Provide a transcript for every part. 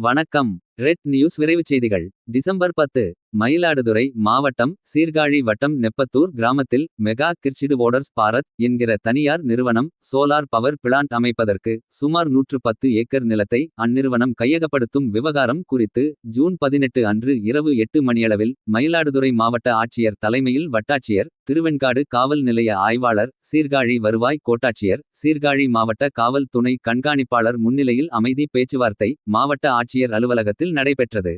வணக்கம். Red news விரைவுச் செய்திகள். டிசம்பர் 10 மயிலாடுதுறை மாவட்டம் சீர்காழி வட்டம் நெப்பத்தூர் கிராமத்தில் மெகா கிர்ச்சிடு வோடர்ஸ் பாரத் என்கிற தனியார் நிறுவனம் சோலார் பவர் பிளான்ட் அமைப்பதற்கு சுமார் 110 ஏக்கர் நிலத்தை அந்நிறுவனம் கையகப்படுத்தும் விவகாரம் குறித்து ஜூன் 18 அன்று இரவு 8 மணியளவில் மயிலாடுதுறை மாவட்ட ஆட்சியர் தலைமையில் வட்டாட்சியர், திருவெண்காடு காவல் நிலைய ஆய்வாளர், சீர்காழி வருவாய் கோட்டாட்சியர், சீர்காழி மாவட்ட காவல் துணை கண்காணிப்பாளர் முன்னிலையில் அமைதி பேச்சுவார்த்தை மாவட்ட ஆட்சியர் அலுவலகத்தில் நடைபெற்றது.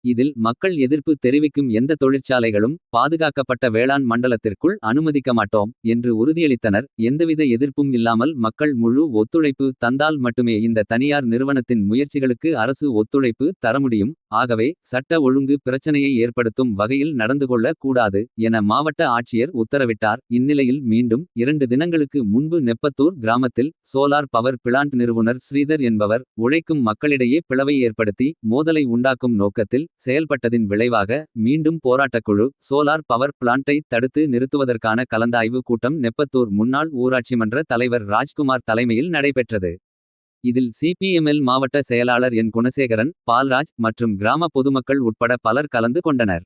இதில் மக்கள் எதிர்ப்பு தெரிவிக்கும் எந்த தொழிற்சாலைகளும் பாதுகாக்கப்பட்ட வேளாண் மண்டலத்திற்குள் அனுமதிக்க மாட்டோம் என்று உறுதியளித்தனர். எந்தவித எதிர்ப்பும் இல்லாமல் மக்கள் முழு ஒத்துழைப்பு தந்தால் மட்டுமே இந்த தனியார் நிறுவனத்தின் முயற்சிகளுக்கு அரசு ஒத்துழைப்பு தர முடியும். ஆகவே சட்ட ஒழுங்கு பிரச்சனையை ஏற்படுத்தும் வகையில் நடந்து கொள்ள கூடாது என மாவட்ட ஆட்சியர் உத்தரவிட்டார். இந்நிலையில் மீண்டும் 2 தினங்களுக்கு முன்பு நெப்பத்தூர் கிராமத்தில் சோலார் பவர் பிளான்ட் நிறுவனர் ஸ்ரீதர் என்பவர் உழைக்கும் மக்களிடையே பிளவை ஏற்படுத்தி மோதலை உண்டாக்கும் நோக்கத்தில் செயல்பட்டதின் விளைவாக மீண்டும் போராட்டக்குழு சோலார் பவர் பிளான்ட்டை தடுத்து நிறுத்துவதற்கான கலந்தாய்வு கூட்டம் நெப்பத்தூர் முன்னாள் ஊராட்சி மன்ற தலைவர் ராஜ்குமார் தலைமையில் நடைபெற்றது. இதில் சிபிஎம்எல் மாவட்ட செயலாளர் என் குணசேகரன், பால்ராஜ் மற்றும் கிராம பொதுமக்கள் உட்பட பலர் கலந்து கொண்டனர்.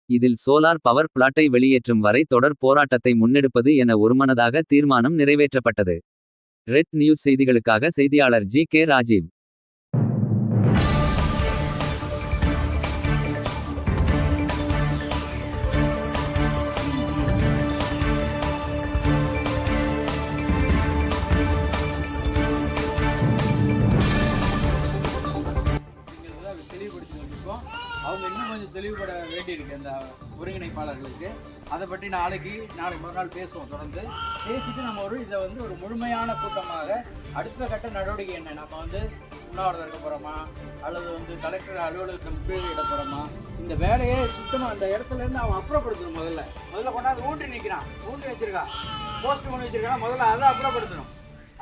இதில் சோலார் பவர் பிளாட்டை வெளியேற்றும் வரை தொடர் போராட்டத்தை முன்னெடுப்பது என ஒருமனதாக தீர்மானம் நிறைவேற்றப்பட்டது. ரெட் நியூஸ் செய்திகளுக்காக செய்தியாளர் ஜி.கே. ராஜீவ். அவங்க இன்னும் கொஞ்சம் தெளிவுபட வேண்டியிருக்கு அந்த ஒருங்கிணைப்பாளர்களுக்கு. அதை பற்றி நாளைக்கு மறுநாள் பேசுவோம். தொடர்ந்து பேசிட்டு நம்ம இதை ஒரு முழுமையான கூட்டமாக அடுத்த கட்ட நடவடிக்கை என்ன, நம்ம உண்ணாவிரதம் இருக்க போகிறோமா அல்லது கலெக்டர் அலுவலகத்தை முற்றுகையிட போகிறோமா, இந்த வேலையை சுத்தமாக அந்த இடத்துலேருந்து அவன் அப்புறப்படுத்தணும். முதல்ல கொண்டாந்து ஊன்றி வச்சிருக்கான், போஸ்ட் பண்ணி வச்சிருக்கான். முதல்ல அதை அப்புறப்படுத்தணும்.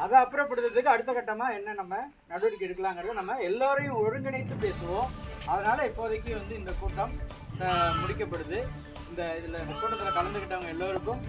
அதை அப்புறப்படுத்துறதுக்கு அடுத்த கட்டமாக என்ன நம்ம நடவடிக்கை எடுக்கலாங்கிறத நம்ம எல்லோரையும் ஒருங்கிணைத்து பேசுவோம். அதனால் இப்போதைக்கு இந்த கூட்டம் முடிக்கப்படுது. இந்த கூட்டத்தில் கலந்துக்கிட்டவங்க எல்லோருக்கும்